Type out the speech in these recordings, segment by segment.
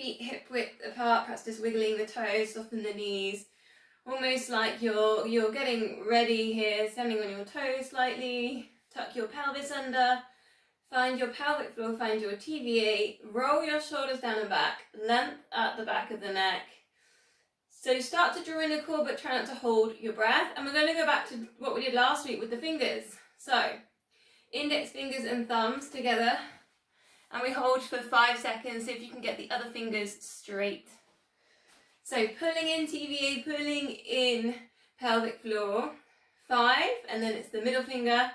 Feet hip width apart, perhaps just wiggling the toes, soften the knees. Almost like you're getting ready here, standing on your toes slightly. Tuck your pelvis under. Find your pelvic floor, find your TVA. Roll your shoulders down and back. Length at the back of the neck. So start to draw in the core, but try not to hold your breath. And we're going to go back to what we did last week with the fingers. So index fingers and thumbs together. And we hold for 5 seconds, see if you can get the other fingers straight. So pulling in TVA, pulling in pelvic floor, 5, and then it's the middle finger,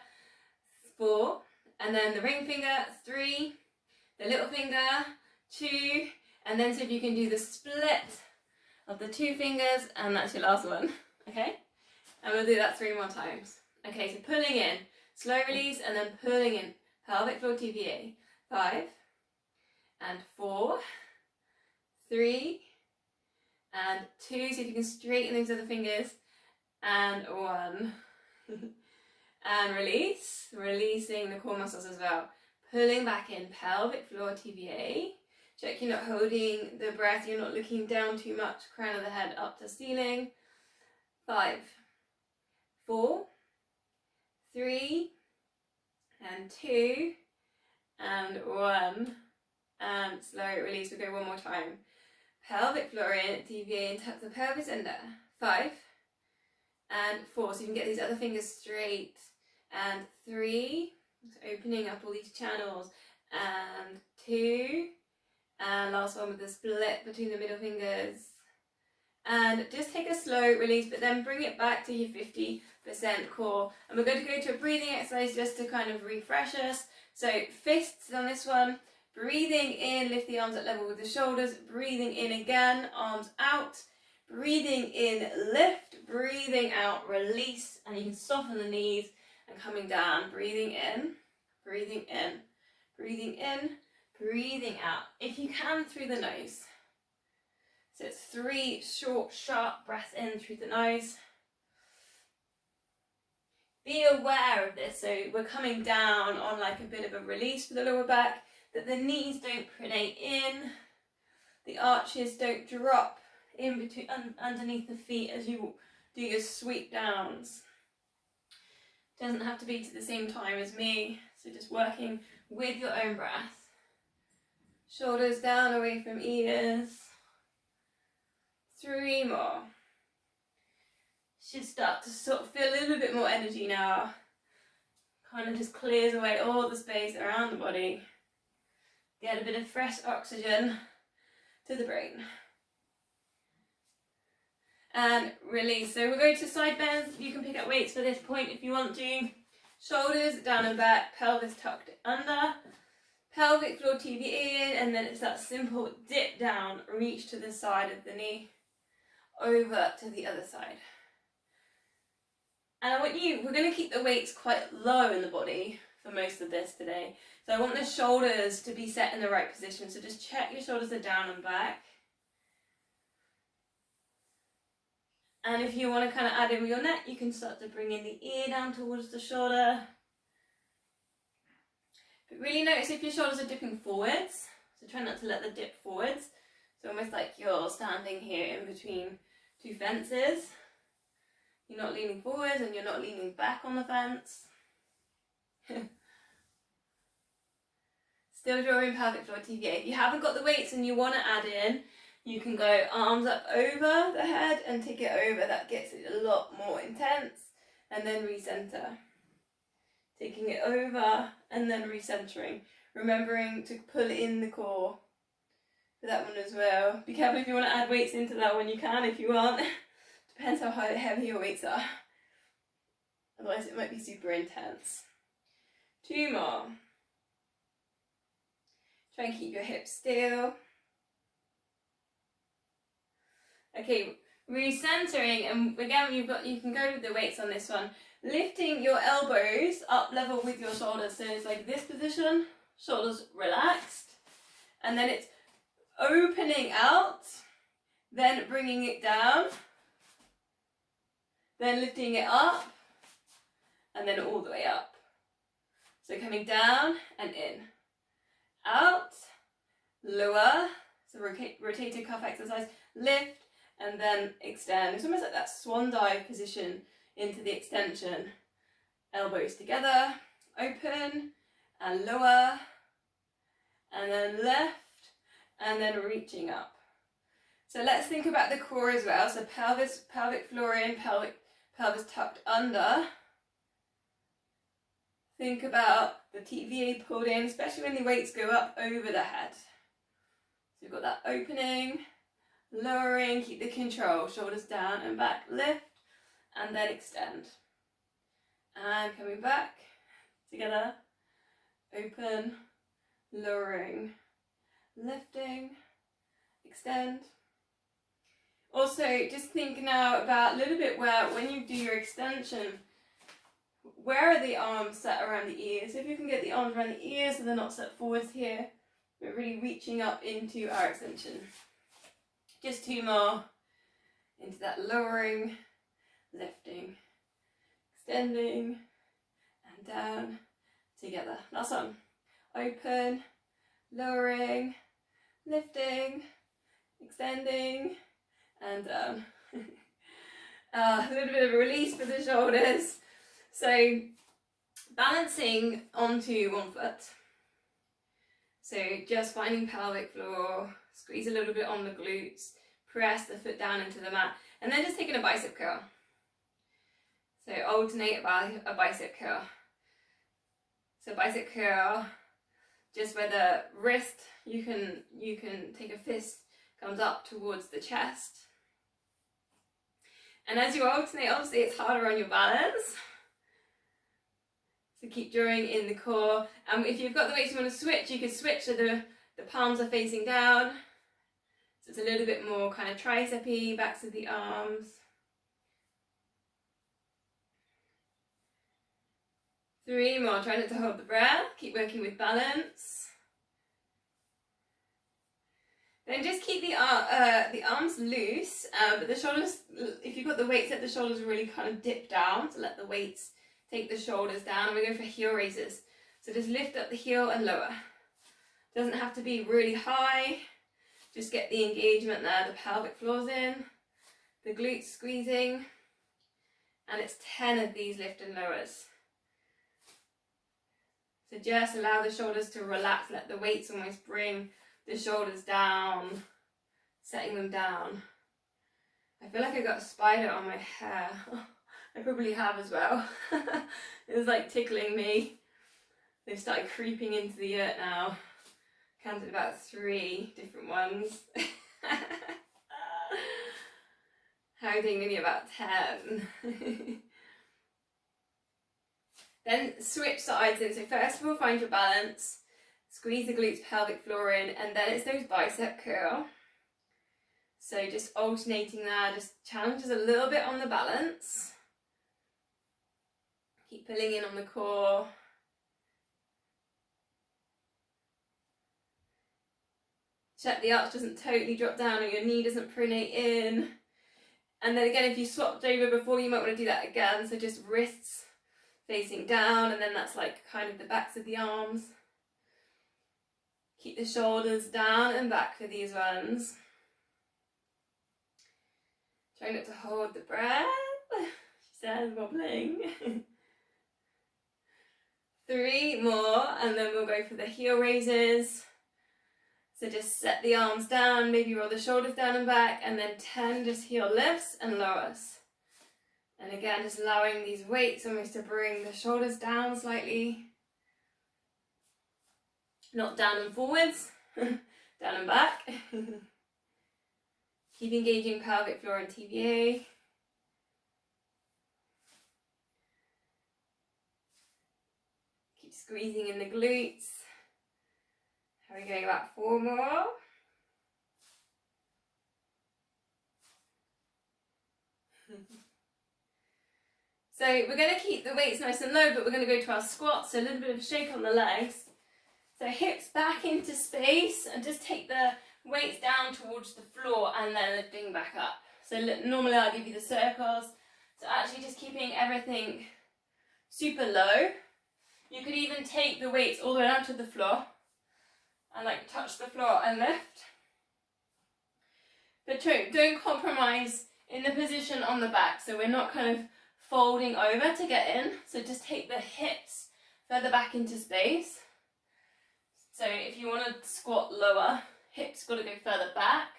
4, and then the ring finger, 3, the little finger, 2, and then see if you can do the split of the 2 fingers, and that's your last one, okay? And we'll do that 3 more times. Okay, so pulling in, slow release, and then pulling in pelvic floor TVA, 5, and 4, 3, and 2, see if you can straighten those other fingers, and 1, and release, releasing the core muscles as well, pulling back in pelvic floor TVA, check you're not holding the breath, you're not looking down too much, crown of the head up to ceiling, 5, 4, 3, and 2, and 1, and slow release. We'll go one more time. Pelvic floor in, TVA, and tuck the pelvis under. 5, and 4, so you can get these other fingers straight, and 3, so opening up all these channels, and 2, and last one with the split between the middle fingers, and just take a slow release, but then bring it back to your 50% core. And we're going to go to a breathing exercise just to kind of refresh us. So fists on this one, breathing in, lift the arms at level with the shoulders, breathing in again, arms out, breathing in, lift, breathing out, release, and you can soften the knees, and coming down, breathing in, breathing in, breathing in, breathing out, if you can through the nose. So it's 3 short, sharp breaths in through the nose. Be aware of this, so we're coming down on like a bit of a release for the lower back, that the knees don't pronate in, the arches don't drop in between underneath the feet as you do your sweep downs. Doesn't have to be to the same time as me, so just working with your own breath. Shoulders down away from ears. 3 more. Should start to sort of feel a little bit more energy now. Kind of just clears away all the space around the body. Get a bit of fresh oxygen to the brain. And release. So we're going to side bends. You can pick up weights for this point if you want to. Shoulders down and back, pelvis tucked under. Pelvic floor TVA in, and then it's that simple dip down, reach to the side of the knee, over to the other side. And we're going to keep the weights quite low in the body for most of this today. So I want the shoulders to be set in the right position. So just check your shoulders are down and back. And if you want to kind of add in with your neck, you can start to bring in the ear down towards the shoulder. But really notice if your shoulders are dipping forwards. So try not to let the dip forwards. So almost like you're standing here in between 2 fences. You're not leaning forwards and you're not leaning back on the fence. Still drawing pelvic floor TVA. If you haven't got the weights and you want to add in, you can go arms up over the head and take it over. That gets it a lot more intense. And then recenter. Taking it over and then recentering. Remembering to pull in the core for that one as well. Be careful if you want to add weights into that one, you can if you want. Depends how heavy your weights are. Otherwise it might be super intense. 2 more. Try and keep your hips still. Okay, recentering, and again you can go with the weights on this one. Lifting your elbows up level with your shoulders. So it's like this position, shoulders relaxed, and then it's opening out, then bringing it down, then lifting it up, and then all the way up. So coming down and in, out, lower, So rotator cuff exercise, lift and then extend. It's almost like that swan dive position into the extension. Elbows together, open and lower, and then left, and then reaching up. So let's think about the core as well. So pelvic floor in, pelvis tucked under. Think about the TVA pulled in, especially when the weights go up over the head. So you've got that opening, lowering, keep the control, shoulders down and back, lift, and then extend. And coming back, together, open, lowering, lifting, extend. Also, just think now about a little bit where, when you do your extension, where are the arms set around the ears? So if you can get the arms around the ears so they're not set forwards here, we're really reaching up into our extension. Just 2 more, into that lowering, lifting, extending, and down, together. Last one. Open, lowering, lifting, extending, and down. A little bit of a release for the shoulders. So balancing onto one foot. So just finding pelvic floor, squeeze a little bit on the glutes, press the foot down into the mat, and then just taking a bicep curl. So alternate a bicep curl. So bicep curl, just where the wrist, you can take a fist, comes up towards the chest. And as you alternate, obviously it's harder on your balance. So keep drawing in the core. If you've got the weights you want to switch, you can switch so the palms are facing down. So it's a little bit more kind of tricep-y, backs of the arms. 3 more, try not to hold the breath, keep working with balance. Then just keep the arms loose, but the shoulders, if you've got the weights, let the shoulders really kind of dip down, so let the weights take the shoulders down, and we're going for heel raises. So just lift up the heel and lower. Doesn't have to be really high, just get the engagement there, the pelvic floor's in, the glutes squeezing, and it's 10 of these lift and lowers. So just allow the shoulders to relax, let the weights almost bring the shoulders down, setting them down. I feel like I got a spider on my hair. I probably have as well. It was like tickling me. They've started creeping into the earth now. Counted about 3 different ones. Hiding maybe about 10. Then switch sides in. So first of all, find your balance. Squeeze the glutes, pelvic floor in, and then it's those bicep curl. So just alternating there, just challenges a little bit on the balance. Keep pulling in on the core. Check the arch doesn't totally drop down or your knee doesn't pronate in. And then again, if you swapped over before, you might want to do that again. So just wrists facing down, and then that's like kind of the backs of the arms. Keep the shoulders down and back for these ones. Try not to hold the breath, she says, wobbling. 3 more, and then we'll go for the heel raises. So just set the arms down, maybe roll the shoulders down and back, and then 10 just heel lifts and lowers. And again, just allowing these weights almost to bring the shoulders down slightly. Not down and forwards, down and back. Keep engaging pelvic floor and TVA. Keep squeezing in the glutes. How are we going? About 4 more. So we're going to keep the weights nice and low, but we're going to go to our squats, so a little bit of a shake on the legs. So hips back into space, and just take the weights down towards the floor and then lifting back up. So normally I'll give you the circles. So actually just keeping everything super low. You could even take the weights all the way down to the floor and like touch the floor and lift. But don't compromise in the position on the back. So we're not kind of folding over to get in. So just take the hips further back into space. So if you want to squat lower, hips got to go further back.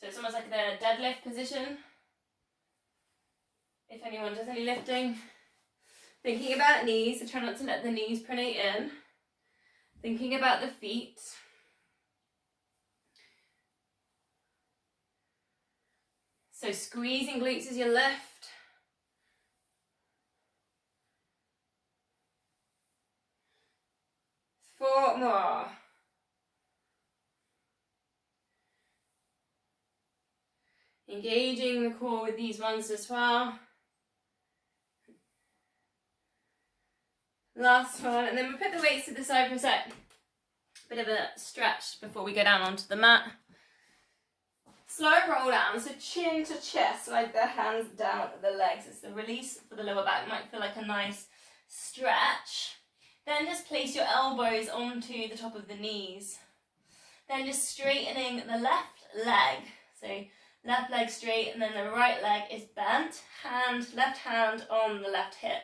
So it's almost like the deadlift position. If anyone does any lifting. Thinking about knees, so try not to let the knees pronate in. Thinking about the feet. So squeezing glutes as you lift. Four more. Engaging the core with these ones as well. Last one, and then we put the weights to the side for a sec. Bit of a stretch before we go down onto the mat. Slow roll down, so chin to chest, slide the hands down the legs. It's the release for the lower back. Might feel like a nice stretch. Then just place your elbows onto the top of the knees. Then just straightening the left leg. So left leg straight, and then the right leg is bent. Left hand on the left hip.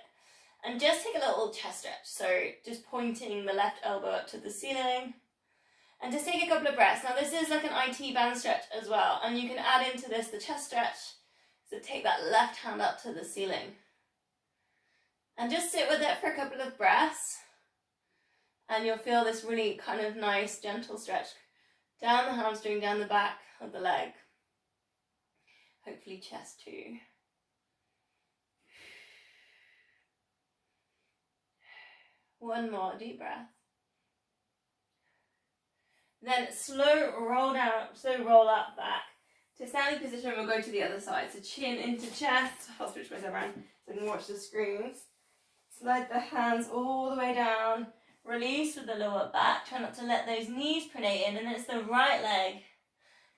And just take a little chest stretch. So just pointing the left elbow up to the ceiling. And just take a couple of breaths. Now this is like an IT band stretch as well. And you can add into this the chest stretch. So take that left hand up to the ceiling. And just sit with it for a couple of breaths. And you'll feel this really kind of nice gentle stretch down the hamstring, down the back of the leg. Hopefully chest too. One more deep breath. Then slow roll up back to standing position. We'll go to the other side. So chin into chest. I'll switch myself around so I can watch the screens. Slide the hands all the way down. Release with the lower back. Try not to let those knees pronate in. And then it's the right leg.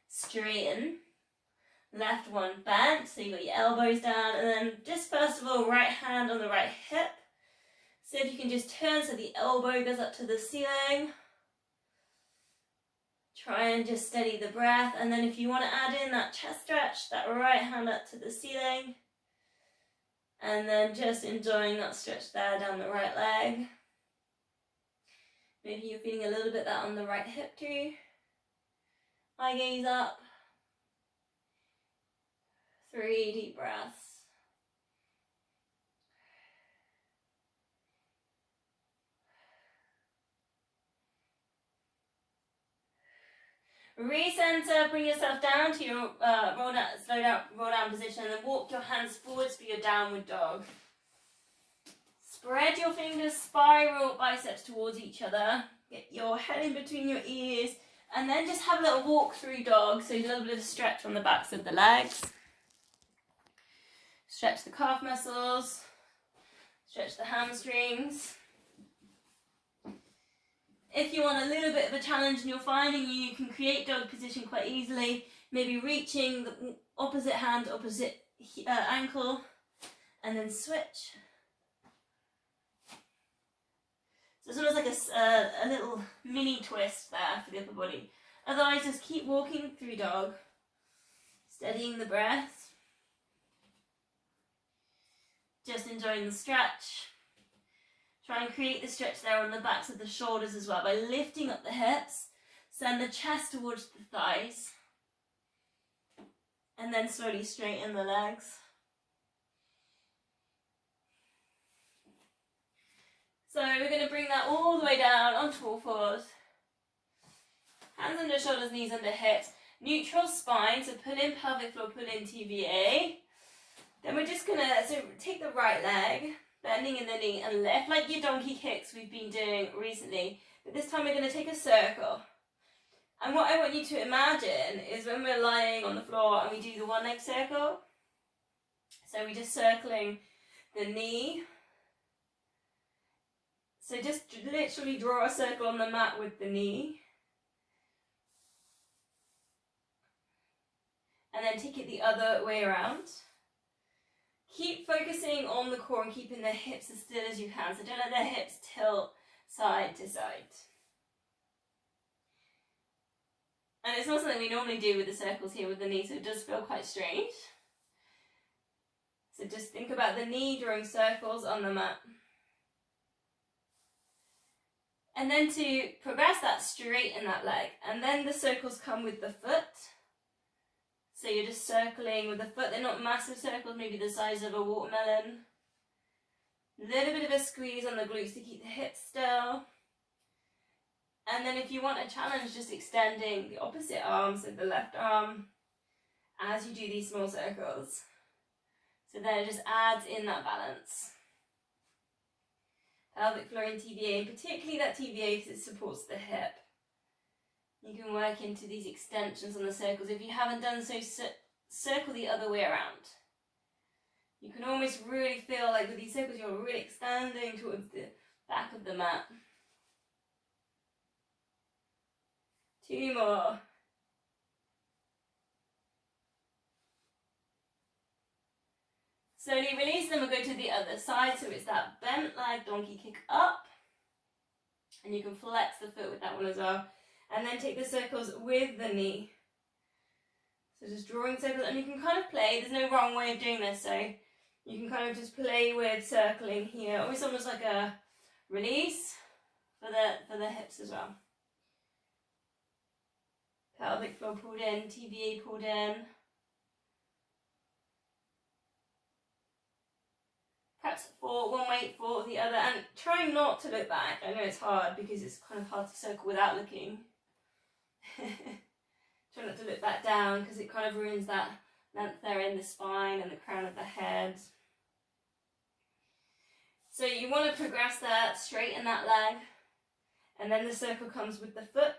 Straighten. Left one bent. So you got your elbows down. And then just first of all, right hand on the right hip. So if you can just turn so the elbow goes up to the ceiling. Try and just steady the breath. And then if you want to add in that chest stretch, that right hand up to the ceiling. And then just enjoying that stretch there down the right leg. Maybe you're feeling a little bit that on the right hip too. Eye gaze up. 3 deep breaths. Recenter, bring yourself down to your roll down position, and then walk your hands forwards for your downward dog. Spread your fingers, spiral biceps towards each other. Get your head in between your ears, and then just have a little walk through dog. So a little bit of stretch on the backs of the legs. Stretch the calf muscles. Stretch the hamstrings. If you want a little bit of a challenge and you're finding you can create dog position quite easily, maybe reaching the opposite hand, opposite ankle, and then switch. So it's almost like a little mini twist there for the upper body. Otherwise, just keep walking through dog, steadying the breath, just enjoying the stretch. Try and create the stretch there on the backs of the shoulders as well by lifting up the hips, send the chest towards the thighs, and then slowly straighten the legs. So we're going to bring that all the way down onto all fours. Hands under shoulders, knees under hips. Neutral spine, so pull in pelvic floor, pull in TVA. Then we're just going to take the right leg, bending in the knee and lift, like your donkey kicks we've been doing recently. But this time we're going to take a circle. And what I want you to imagine is when we're lying on the floor and we do the one leg circle. So we're just circling the knee. So just literally draw a circle on the mat with the knee. And then take it the other way around. Keep focusing on the core and keeping the hips as still as you can. So don't let the hips tilt side to side. And it's not something we normally do with the circles here with the knee, so it does feel quite strange. So just think about the knee drawing circles on the mat. And then to progress that, straighten that leg. And then the circles come with the foot. So you're just circling with the foot. They're not massive circles, maybe the size of a watermelon. A little bit of a squeeze on the glutes to keep the hips still. And then if you want a challenge, just extending the opposite arm, so the left arm, as you do these small circles. So then it just adds in that balance. Pelvic floor and TBA, and particularly that TBA because it supports the hip. You can work into these extensions on the circles. If you haven't done so, circle the other way around. You can almost really feel like with these circles you're really extending towards the back of the mat. 2 more. Slowly release them and go to the other side. So it's that bent leg, donkey kick up. And you can flex the foot with that one as well. And then take the circles with the knee. So just drawing circles, and you can kind of play. There's no wrong way of doing this, so you can kind of just play with circling here. Almost like a release for the hips as well. Pelvic floor pulled in, TBA pulled in. Perhaps for one way, for the other, and try not to look back. I know it's hard because it's kind of hard to circle without looking. Try not to look back down because it kind of ruins that length there in the spine and the crown of the head. So you want to progress that, straighten that leg, and then the circle comes with the foot.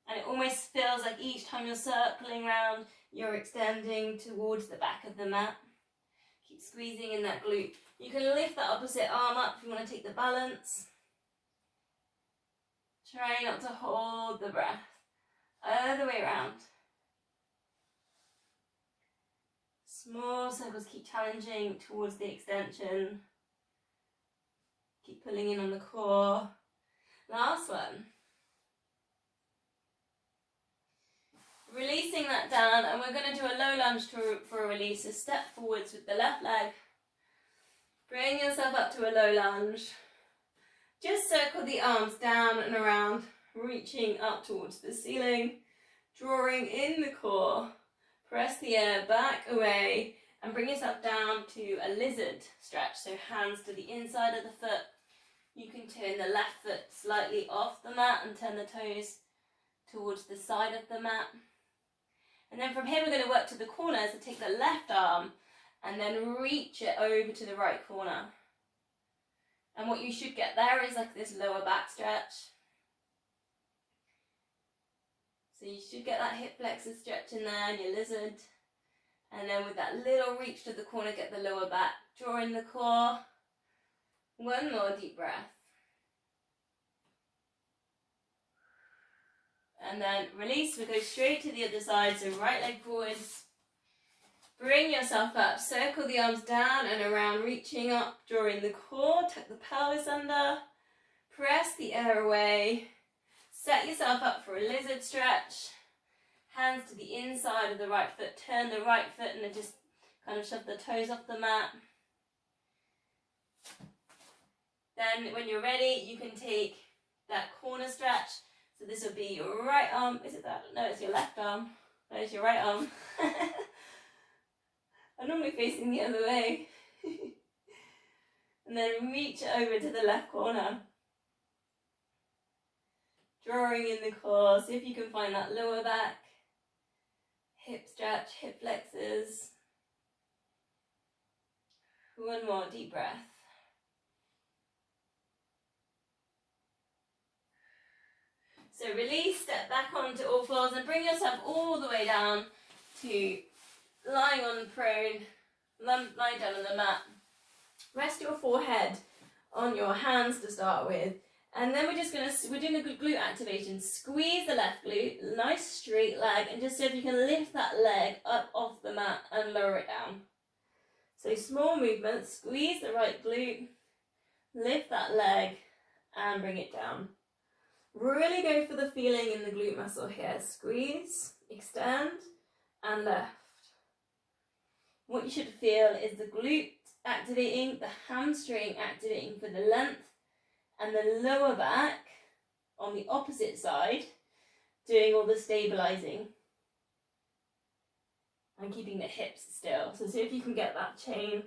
And it almost feels like each time you're circling around, you're extending towards the back of the mat. Keep squeezing in that glute. You can lift that opposite arm up if you want to take the balance. Try not to hold the breath. Other way around. Small circles, keep challenging towards the extension. Keep pulling in on the core. Last one. Releasing that down, and we're going to do a low lunge for a release. So step forwards with the left leg. Bring yourself up to a low lunge. Just circle the arms down and around, reaching up towards the ceiling, drawing in the core. Press the air back away and bring yourself down to a lizard stretch. So hands to the inside of the foot. You can turn the left foot slightly off the mat and turn the toes towards the side of the mat. And then from here we're going to work to the corner, so take the left arm and then reach it over to the right corner. And what you should get there is like this lower back stretch. So you should get that hip flexor stretch in there and your lizard. And then with that little reach to the corner, get the lower back. Draw in the core. One more deep breath. And then release. We go straight to the other side, so right leg forwards. Bring yourself up, circle the arms down and around, reaching up, drawing the core, tuck the pelvis under, press the air away, set yourself up for a lizard stretch, hands to the inside of the right foot, turn the right foot and then just kind of shove the toes off the mat. Then when you're ready, you can take that corner stretch, so this will be your right arm, is it that? No, it's your left arm, no, it's your right arm. I'm normally facing the other way. And then reach over to the left corner. Drawing in the core, see if you can find that lower back. Hip stretch, hip flexors. One more deep breath. So release, step back onto all fours and bring yourself all the way down to lying on prone, lie down on the mat. Rest your forehead on your hands to start with. And then we're doing a good glute activation. Squeeze the left glute, nice straight leg, and just see if you can lift that leg up off the mat and lower it down. So small movements, squeeze the right glute, lift that leg and bring it down. Really go for the feeling in the glute muscle here. Squeeze, extend, and lift. What you should feel is the glute activating, the hamstring activating for the length, and the lower back on the opposite side doing all the stabilizing and keeping the hips still. So see if you can get that chain.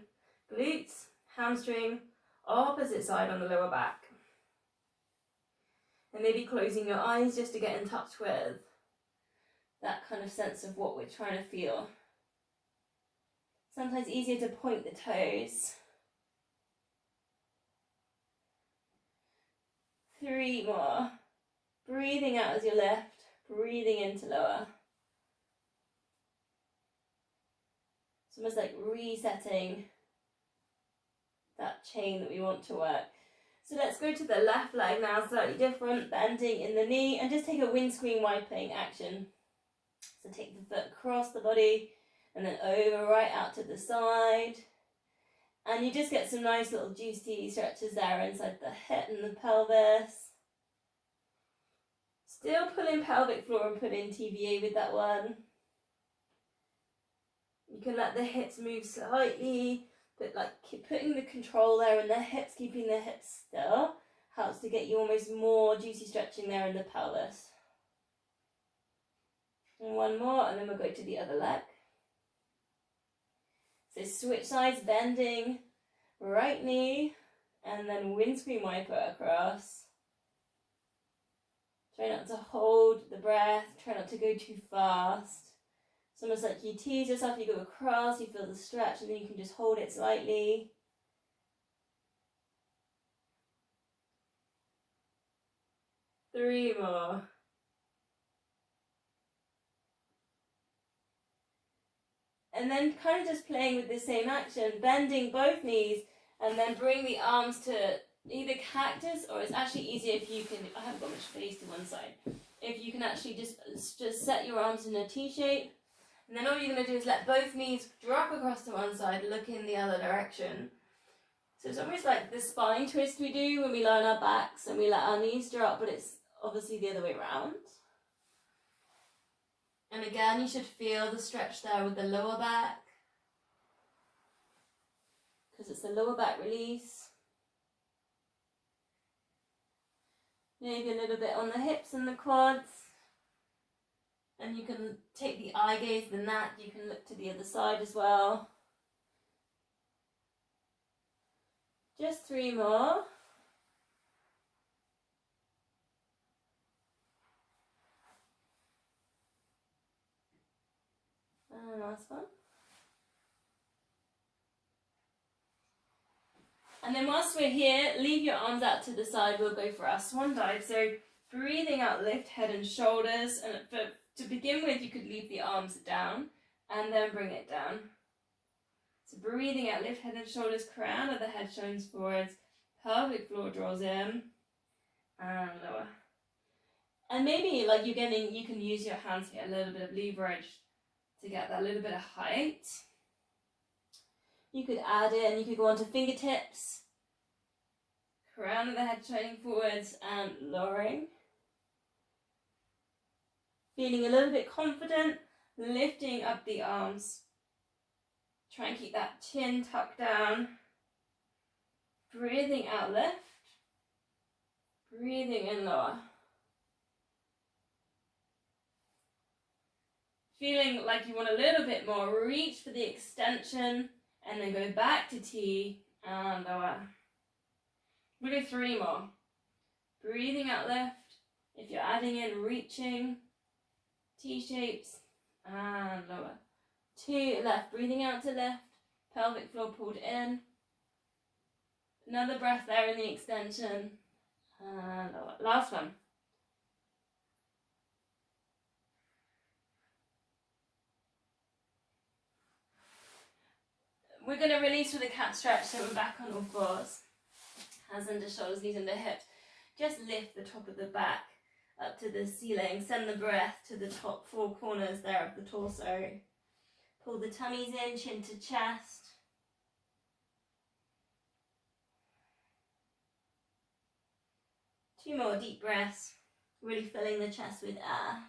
Glutes, hamstring, opposite side on the lower back. And maybe closing your eyes just to get in touch with that kind of sense of what we're trying to feel. Sometimes easier to point the toes. 3 more. Breathing out as you lift, breathing into lower. It's almost like resetting that chain that we want to work. So let's go to the left leg now, slightly different, bending in the knee, and just take a windscreen wiping action. So take the foot across the body, and then over right out to the side. And you just get some nice little juicy stretches there inside the hip and the pelvis. Still pulling pelvic floor and pulling TVA with that one. You can let the hips move slightly, but like putting the control there in the hips, keeping the hips still, helps to get you almost more juicy stretching there in the pelvis. And one more, and then we'll go to the other leg. So switch sides, bending, right knee, and then windscreen wiper across. Try not to hold the breath, try not to go too fast. It's almost like you tease yourself, you go across, you feel the stretch, and then you can just hold it slightly. Three more. And then kind of just playing with the same action, bending both knees, and then bring the arms to either cactus, or it's actually easier if you can, I haven't got much space to one side, if you can actually just set your arms in a T shape, and then all you're going to do is let both knees drop across to one side, look in the other direction. So it's almost like the spine twist we do when we lie on our backs and we let our knees drop, but it's obviously the other way around. And again, you should feel the stretch there with the lower back, because it's the lower back release. Maybe a little bit on the hips and the quads. And you can take the eye gaze, the neck, you can look to the other side as well. Just 3 more. And last one. And then whilst we're here, leave your arms out to the side. We'll go for our swan dive. So breathing out, lift head and shoulders. And to begin with, you could leave the arms down and then bring it down. So breathing out, lift head and shoulders, crown of the head shines forwards, pelvic floor draws in, and lower. And maybe like you can use your hands here, a little bit of leverage to get that little bit of height. You could add in, you could go on to fingertips, crown of the head shining forwards and lowering. Feeling a little bit confident, lifting up the arms. Try and keep that chin tucked down. Breathing out, lift. Breathing in, lower. Feeling like you want a little bit more, reach for the extension and then go back to T and lower. We'll do 3 more. Breathing out, lift. If you're adding in, reaching, T shapes and lower. 2 left, breathing out to lift, pelvic floor pulled in. Another breath there in the extension and lower. Last one. We're going to release with a cat stretch, so we're back on all fours. Hands under shoulders, knees under hips. Just lift the top of the back up to the ceiling. Send the breath to the top 4 corners there of the torso. Pull the tummies in, chin to chest. Two more deep breaths. Really filling the chest with air.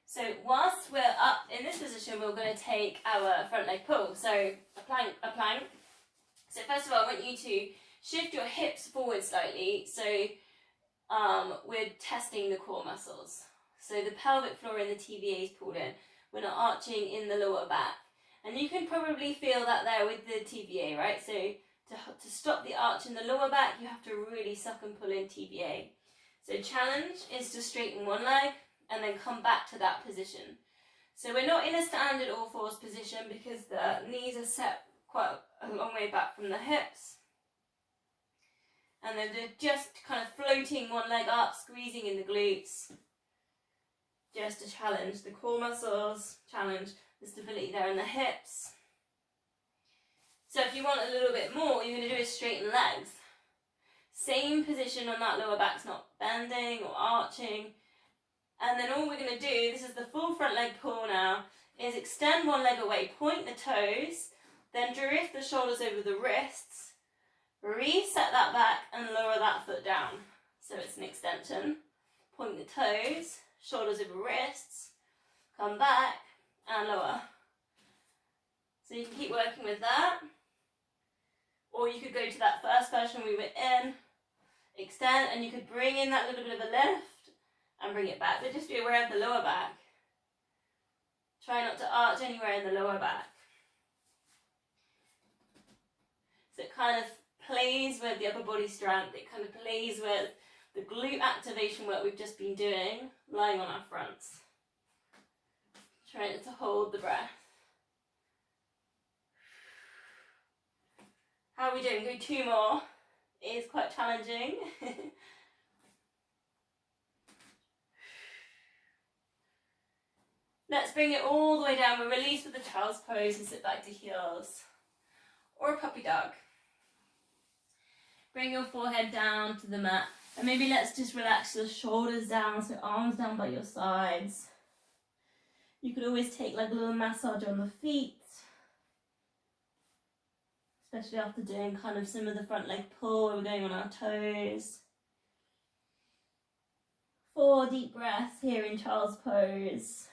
So whilst we're up in this position, we're going to take our front leg pull. So a plank. So first of all, I want you to shift your hips forward slightly. So we're testing the core muscles. So the pelvic floor and the TVA is pulled in. We're not arching in the lower back. And you can probably feel that there with the TVA, right? So to stop the arch in the lower back, you have to really suck and pull in TVA. So challenge is to straighten one leg and then come back to that position. So we're not in a standard all fours position because the knees are set quite a long way back from the hips. And then they're just kind of floating one leg up, squeezing in the glutes. Just to challenge the core muscles, challenge the stability there in the hips. So if you want a little bit more, you're going to do is straighten legs. Same position on that lower back's not bending or arching. And then all we're going to do, this is the full front leg pull now, is extend one leg away, point the toes, then drift the shoulders over the wrists, reset that back and lower that foot down. So it's an extension. Point the toes, shoulders over wrists, come back and lower. So you can keep working with that. Or you could go to that first version we were in, extend, and you could bring in that little bit of a lift and bring it back, but just be aware of the lower back. Try not to arch anywhere in the lower back. So it kind of plays with the upper body strength, it kind of plays with the glute activation work we've just been doing, lying on our fronts. Trying to hold the breath. How are we doing? Go two more. It is quite challenging. Let's bring it all the way down. We'll release with the child's pose and sit back to heels. Or a puppy dog. Bring your forehead down to the mat. And maybe let's just relax the shoulders down, so arms down by your sides. You could always take like a little massage on the feet. Especially after doing kind of some of the front leg pull where we're going on our toes. 4 deep breaths here in child's pose.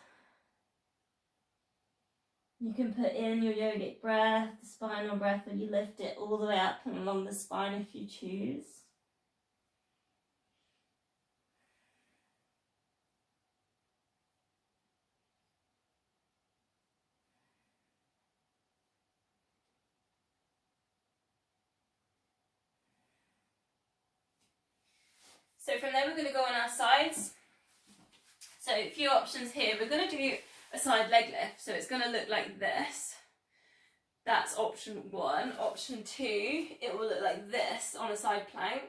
You can put in your yogic breath, the spinal breath, where you lift it all the way up and along the spine if you choose. So from there we're going to go on our sides. So a few options here. We're going to do a side leg lift. So it's going to look like this. That's option 1. Option 2, it will look like this on a side plank.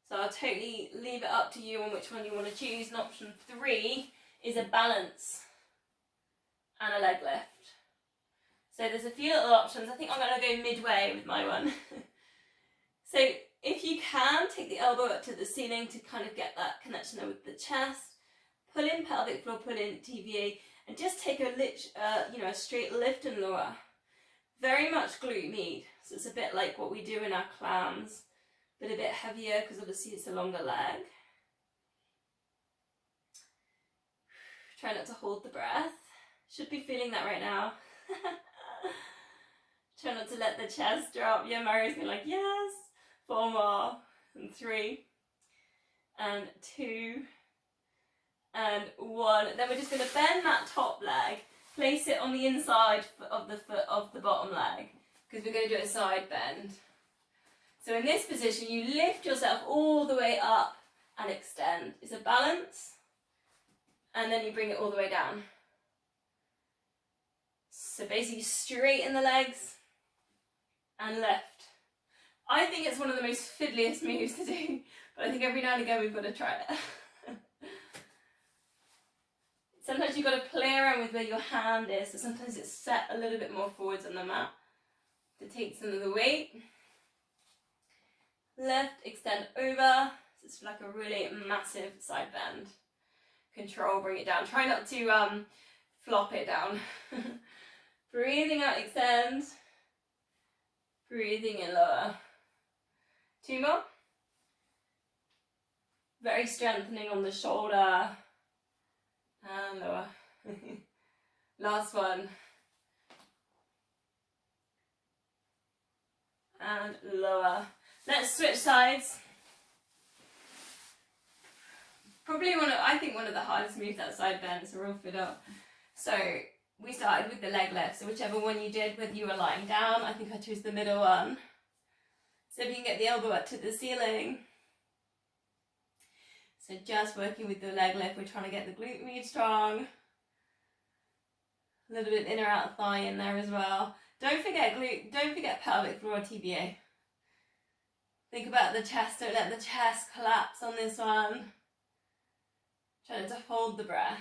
So I'll totally leave it up to you on which one you want to choose. And option 3 is a balance and a leg lift. So there's a few little options. I think I'm going to go midway with my one. So if you can, take the elbow up to the ceiling to kind of get that connection there with the chest. Pull in pelvic floor, pull in TVA, and just take a straight lift and lower. Very much glute med, so it's a bit like what we do in our clams, but a bit heavier because obviously it's a longer leg. Try not to hold the breath. Should be feeling that right now. Try not to let the chest drop. Yeah, Mario's been like, yes. 4 more, and 3, and 2, and 1. Then we're just going to bend that top leg, place it on the inside of the foot of the bottom leg, because we're going to do a side bend. So in this position, you lift yourself all the way up and extend. It's a balance, and then you bring it all the way down. So basically straighten the legs and lift. I think it's one of the most fiddliest moves to do, but I think every now and again we've got to try it. Sometimes you've got to play around with where your hand is, so sometimes it's set a little bit more forwards on the mat to take some of the weight. Lift, extend over, so it's like a really massive side bend. Control, bring it down. Try not to flop it down. Breathing out, extend. Breathing in lower. 2 more. Very strengthening on the shoulder. And lower. Last one. And lower. Let's switch sides. Probably I think one of the hardest moves, that side bend, so we're all fit up. So we started with the leg lift, so whichever one you did, whether you were lying down, I think I chose the middle one. So if you can get the elbow up to the ceiling. So just working with the leg lift, we're trying to get the glute med strong. A little bit inner outer thigh in there as well. Don't forget pelvic floor TBA. Think about the chest, don't let the chest collapse on this one. Trying to hold the breath.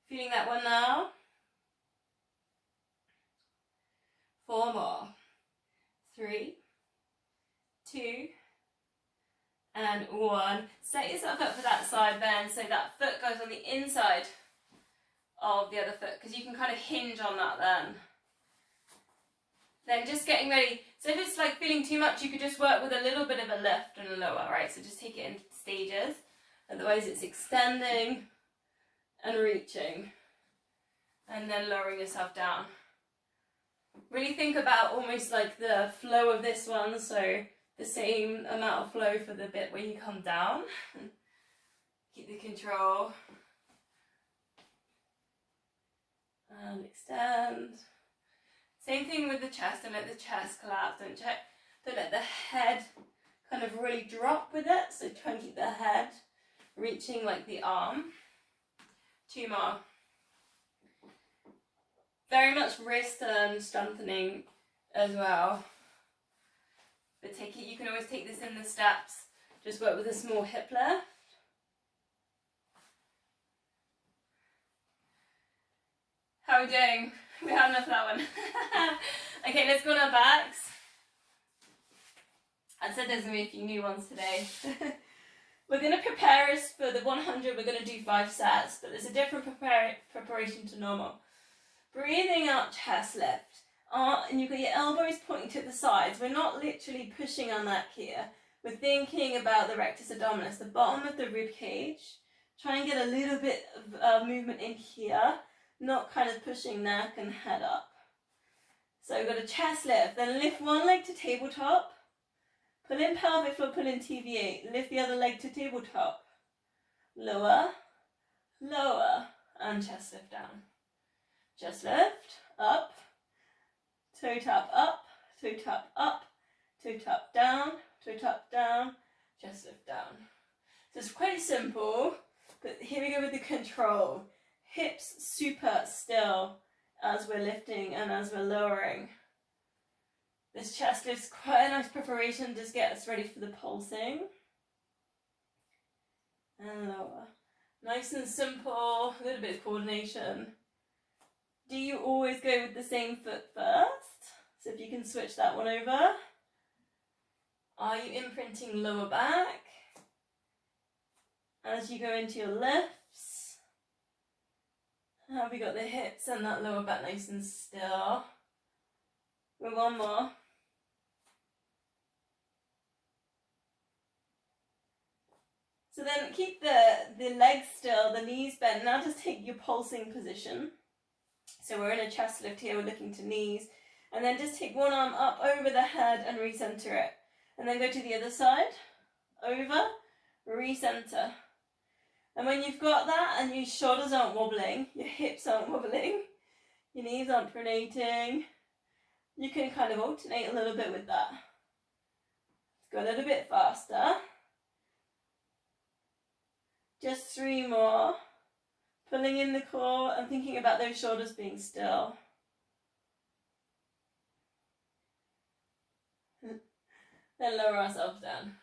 Feeling that one now? 4 more. 3, 2, and 1. Set yourself up for that side bend so that foot goes on the inside of the other foot, because you can kind of hinge on that then. Then just getting ready. So if it's like feeling too much, you could just work with a little bit of a lift and a lower, right? So just take it in stages. Otherwise it's extending and reaching. And then lowering yourself down. Really think about almost like the flow of this one. So the same amount of flow for the bit where you come down. Keep the control. And extend. Same thing with the chest, don't let the chest collapse, don't let the head kind of really drop with it, so try and keep the head reaching like the arm. 2 more. Very much wrist and strengthening as well. But you can always take this in the steps, just work with a small hip lift. How are we doing? We had enough of that one. Okay, let's go on our backs. I said there's going to be a few new ones today. We're going to prepare us for the 100. We're going to do 5 sets, but there's a different preparation to normal. Breathing out, chest lift. And you've got your elbows pointing to the sides. We're not literally pushing our neck here. We're thinking about the rectus abdominis, the bottom of the rib cage. Try and get a little bit of movement in here. Not kind of pushing neck and head up. So we've got a chest lift, then lift one leg to tabletop, pull in pelvic floor, pull in TVA, lift the other leg to tabletop, lower, lower, and chest lift down. Chest lift, up, toe tap up, toe tap up, toe tap down, chest lift down. So it's quite simple, but here we go with the control. Hips super still as we're lifting and as we're lowering. This chest lift's quite a nice preparation, just get us ready for the pulsing. And lower. Nice and simple, a little bit of coordination. Do you always go with the same foot first? So if you can switch that one over. Are you imprinting lower back? As you go into your lifts. Have we got the hips and that lower back nice and still? With 1 more. So then keep the legs still, the knees bent. Now just take your pulsing position. So we're in a chest lift here, we're looking to knees. And then just take one arm up over the head and recenter it. And then go to the other side. Over, recenter. And when you've got that and your shoulders aren't wobbling, your hips aren't wobbling, your knees aren't pronating, you can kind of alternate a little bit with that. Let's go a little bit faster. Just 3 more. Pulling in the core and thinking about those shoulders being still. Then lower ourselves down.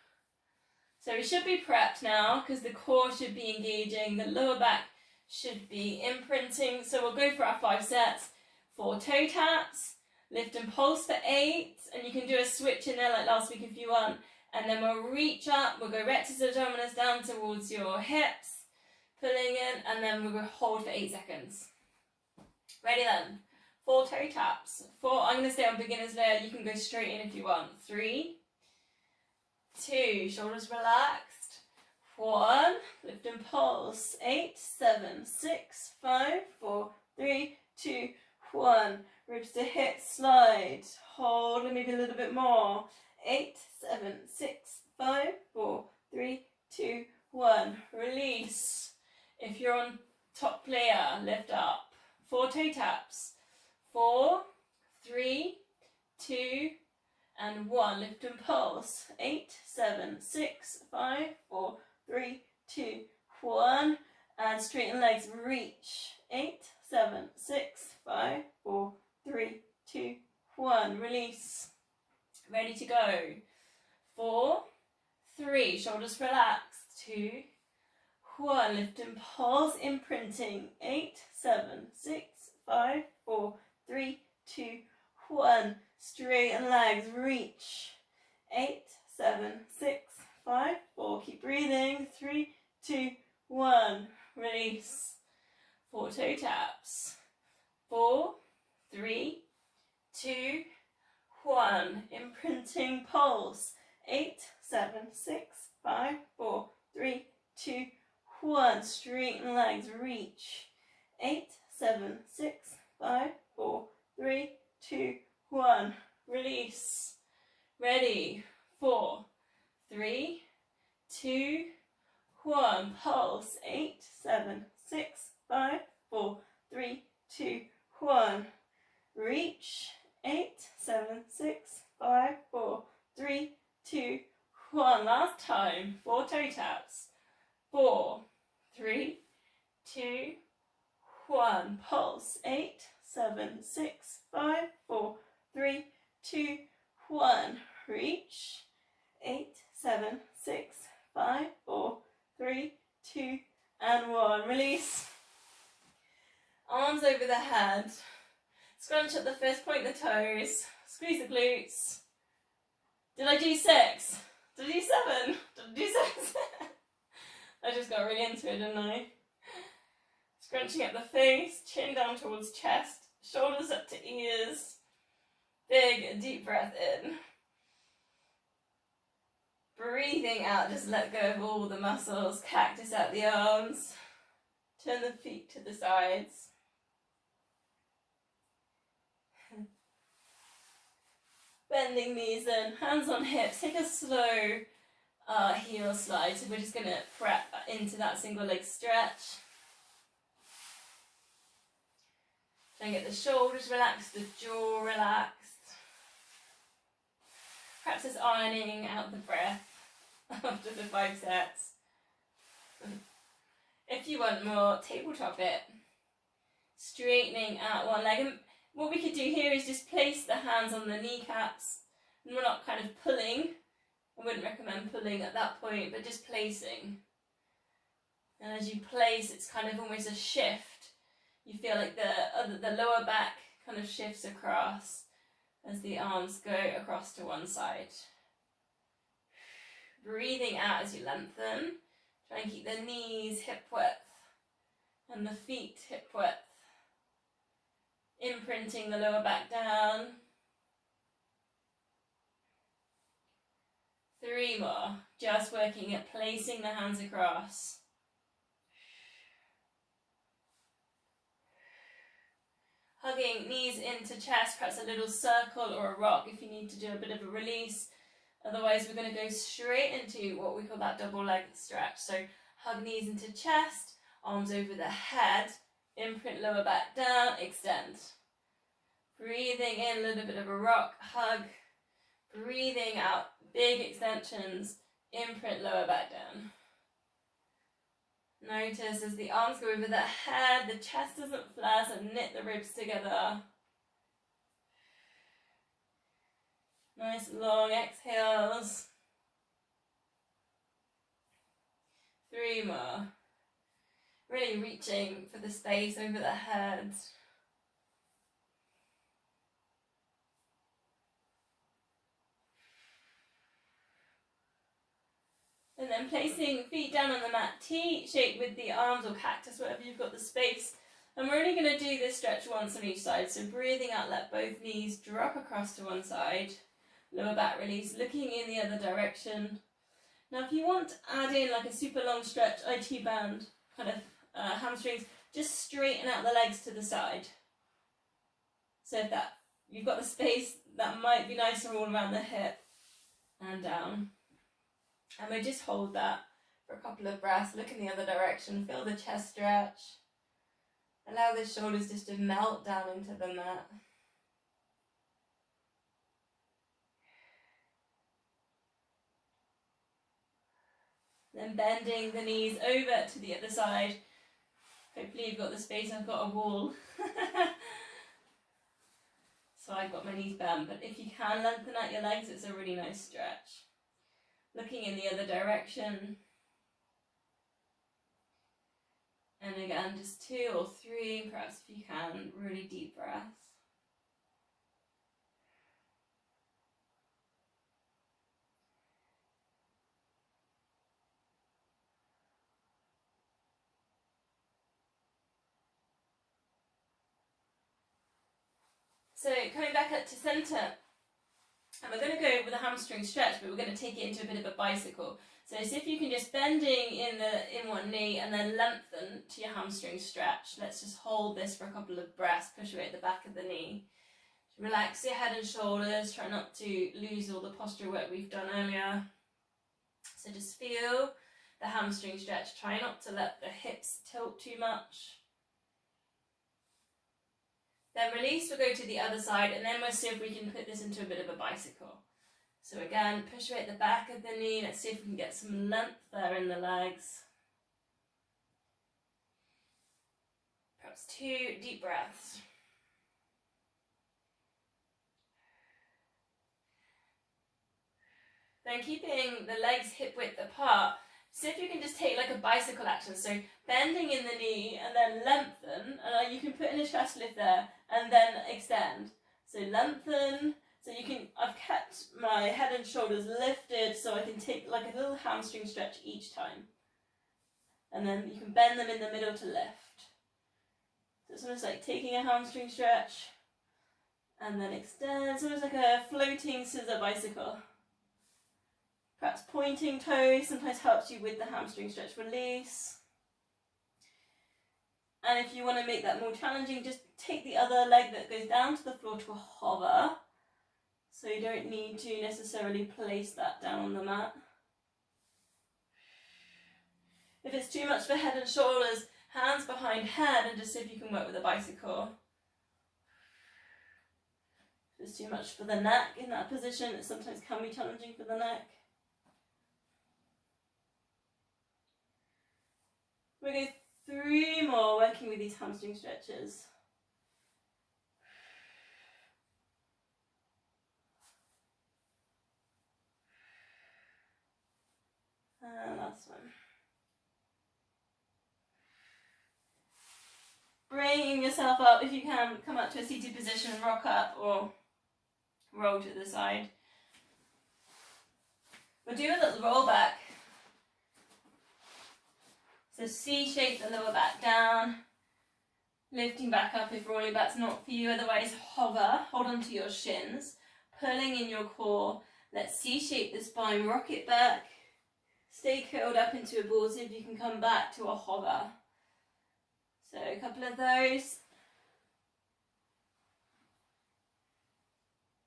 So we should be prepped now because the core should be engaging, the lower back should be imprinting. So we'll go for our 5 sets. 4 toe taps, lift and pulse for 8, and you can do a switch in there like last week if you want. And then we'll reach up, we'll go rectus abdominis down towards your hips, pulling in, and then we'll go hold for 8 seconds. Ready then. 4 toe taps. 4, I'm going to stay on beginner's layer. You can go straight in if you want. 3, 2, shoulders relaxed. 1, lift and pulse. 8, 7, 6, 5, 4, 3, 2, 1. Ribs to hips, slide. Hold, and maybe a little bit more. 8, 7, 6, 5, 4, 3, 2, 1. Release. If you're on top layer, lift up. 4 toe taps. 4, 3, 2, and 1. Lift and pulse. 8, 7, 6, 5, 4, 3, 2, 1. And straighten legs, reach. 8, 7, 6, 5, 4, 3, 2, 1. Release. Ready to go. 4, 3, shoulders relaxed. 2, 1. Lift and pulse, imprinting. 8, 7, 6, 5, 4, 3, 2, 1. Straighten legs, reach. 8, 7, 6, 5, 4. Keep breathing. 3, 2, 1. Release. 4 toe taps. 4, 3, 2, 1. Imprinting pulse. 8, 7, 6, 5, 4, 3, 2, 1. Straighten legs, reach. 8, 7, 6, 5, 4, 3, 2, 1. Release. Ready. 4, 3, 2, 1. Pulse. 8, 7, 6, 5, 4, 3, 2, 1. Reach. 8, 7, 6, 5, 4, 3, 2, 1. Last time. 4 toe taps. 4, 3, 2, 1. Pulse. 8, 7, 6, 5, 4, 3, 2, 1. Reach. 8, 7, 6, 5, 4, 3, 2, and 1. Release. Arms over the head. Scrunch at the fist, point the toes. Squeeze the glutes. Did I do 6? Did I do 7? Did I do 6? I just got really into it, didn't I? Scrunching at the face, chin down towards chest, shoulders up to ears. Big, deep breath in. Breathing out, just let go of all the muscles. Cactus out the arms. Turn the feet to the sides. Bending knees in, hands on hips. Take a slow heel slide. So we're just going to prep into that single leg stretch. Try and get the shoulders relaxed, the jaw relaxed. Practice ironing out the breath after the 5 sets. If you want more, tabletop it. Straightening out one leg. And what we could do here is just place the hands on the kneecaps. And we're not kind of pulling. I wouldn't recommend pulling at that point, but just placing. And as you place, it's kind of almost a shift. You feel like the lower back kind of shifts across as the arms go across to one side. Breathing out as you lengthen. Try and keep the knees hip width and the feet hip width. Imprinting the lower back down. 3 more. Just working at placing the hands across. Hugging knees into chest, perhaps a little circle or a rock if you need to do a bit of a release. Otherwise, we're going to go straight into what we call that double leg stretch. So hug knees into chest, arms over the head, imprint lower back down, extend. Breathing in, a little bit of a rock, hug. Breathing out, big extensions, imprint lower back down. Notice as the arms go over the head, the chest doesn't flare, so knit the ribs together. Nice long exhales. 3 more. Really reaching for the space over the head. And then placing feet down on the mat, T shape with the arms or cactus, whatever you've got the space. And we're only going to do this stretch once on each side. So breathing out, let both knees drop across to one side. Lower back release, looking in the other direction. Now if you want to add in like a super long stretch, IT band, kind of hamstrings, just straighten out the legs to the side. So if that you've got the space, that might be nicer all around the hip and down. And we just hold that for a couple of breaths, look in the other direction, feel the chest stretch. Allow the shoulders just to melt down into the mat. Then bending the knees over to the other side. Hopefully you've got the space, I've got a wall. So I've got my knees bent, but if you can lengthen out your legs, it's a really nice stretch. Looking in the other direction. And again, just 2 or 3, perhaps if you can, really deep breaths. So coming back up to centre, and we're going to go with a hamstring stretch, but we're going to take it into a bit of a bicycle. So see if you can just bending in one knee and then lengthen to your hamstring stretch. Let's just hold this for a couple of breaths, push away at the back of the knee. Relax your head and shoulders, try not to lose all the posture work we've done earlier. So just feel the hamstring stretch, try not to let the hips tilt too much. Then release, we'll go to the other side, and then we'll see if we can put this into a bit of a bicycle. So again, push away at the back of the knee, let's see if we can get some length there in the legs. Perhaps 2 deep breaths. Then keeping the legs hip width apart, see if you can just take like a bicycle action. So bending in the knee and then lengthen, and you can put in a chest lift there and then extend. So lengthen, so you can, I've kept my head and shoulders lifted so I can take like a little hamstring stretch each time. And then you can bend them in the middle to lift. So it's almost like taking a hamstring stretch and then extend. It's almost like a floating scissor bicycle. Perhaps pointing toes sometimes helps you with the hamstring stretch release. And if you want to make that more challenging, just take the other leg that goes down to the floor to a hover. So you don't need to necessarily place that down on the mat. If it's too much for head and shoulders, hands behind head and just see if you can work with a bicycle. If it's too much for the neck in that position, it sometimes can be challenging for the neck. We'll go 3 more working with these hamstring stretches. And last one. Bringing yourself up, if you can, come up to a seated position, rock up or roll to the side. We'll do a little roll back. So C-shape the lower back down, lifting back up if rolling back's not for you, otherwise hover, hold on to your shins, pulling in your core, let's C-shape the spine, rock it back, stay curled up into a ball, see if you can come back to a hover. So a couple of those.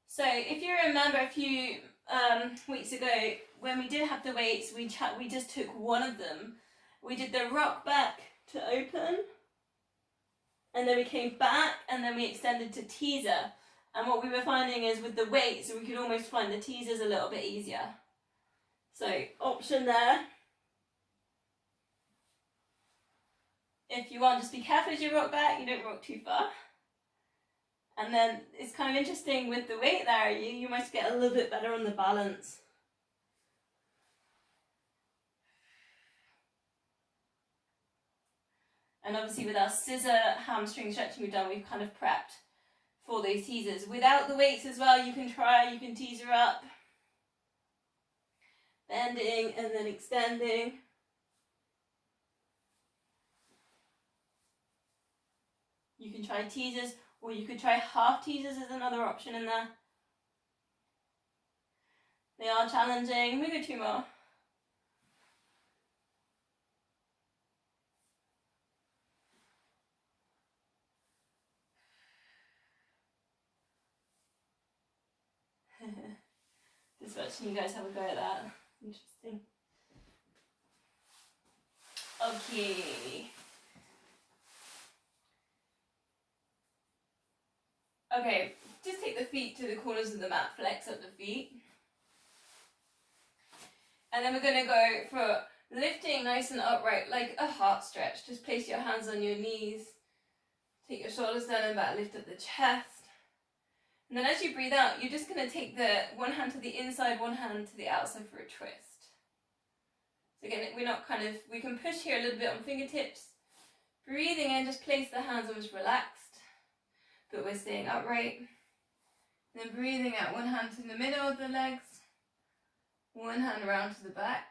So if you remember a few weeks ago, when we did have the weights, we just took one of them. We did the rock back to open, and then we came back, and then we extended to teaser. And what we were finding is with the weights, we could almost find the teasers a little bit easier. So option there. If you want, just be careful as you rock back, you don't rock too far. And then it's kind of interesting with the weight there, you might get a little bit better on the balance. And obviously with our scissor hamstring stretching we've done, we've kind of prepped for those teasers. Without the weights as well, you can teaser up. Bending and then extending. You can try teasers, or you could try half teasers as another option in there. They are challenging. We go 2 more. Just watching you guys have a go at that. Interesting. Okay. Okay, just take the feet to the corners of the mat, flex up the feet. And then we're going to go for lifting nice and upright, like a heart stretch. Just place your hands on your knees. Take your shoulders down and back, lift up the chest. And then as you breathe out, you're just going to take the one hand to the inside, one hand to the outside for a twist. So again, we can push here a little bit on fingertips. Breathing in, just place the hands almost relaxed, but we're staying upright. And then breathing out, one hand in the middle of the legs, one hand around to the back.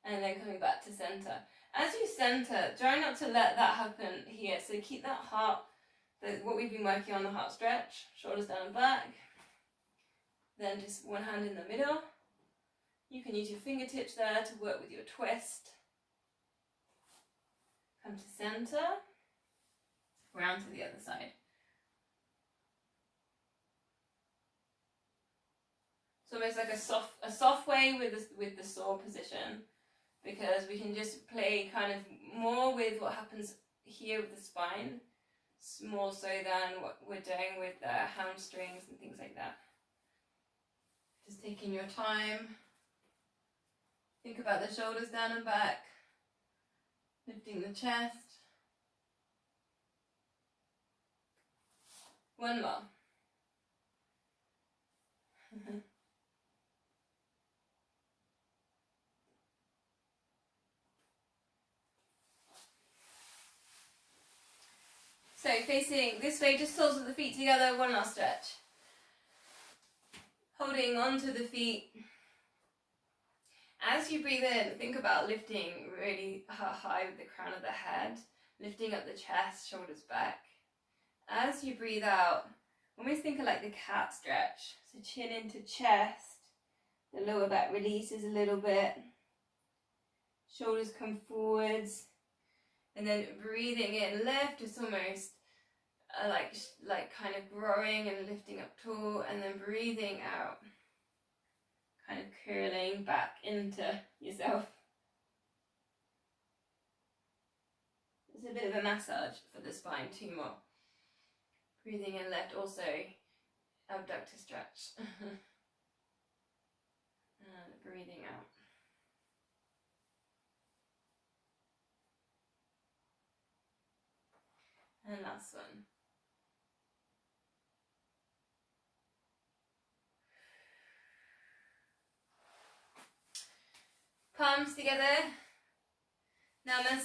And then coming back to center. As you center, try not to let that happen here. So keep that heart, what we've been working on, the heart stretch, shoulders down and back. Then just one hand in the middle. You can use your fingertips there to work with your twist. Come to center, round to the other side. It's almost like a soft way with the saw position, because we can just play kind of more with what happens here with the spine, more so than what we're doing with the hamstrings and things like that. Just taking your time. Think about the shoulders down and back, lifting the chest. One more. So facing this way, just soles of the feet together, one last stretch. Holding onto the feet. As you breathe in, think about lifting really high with the crown of the head, lifting up the chest, shoulders back. As you breathe out, almost think of like the cat stretch. So chin into chest, the lower back releases a little bit, shoulders come forwards, and then breathing in, lift, it's almost like kind of growing and lifting up tall, and then breathing out, kind of curling back into yourself. It's a bit of a massage for the spine. 2 more. Breathing in, left, also abductor stretch. And breathing out. And last one. Palms together. Namaste.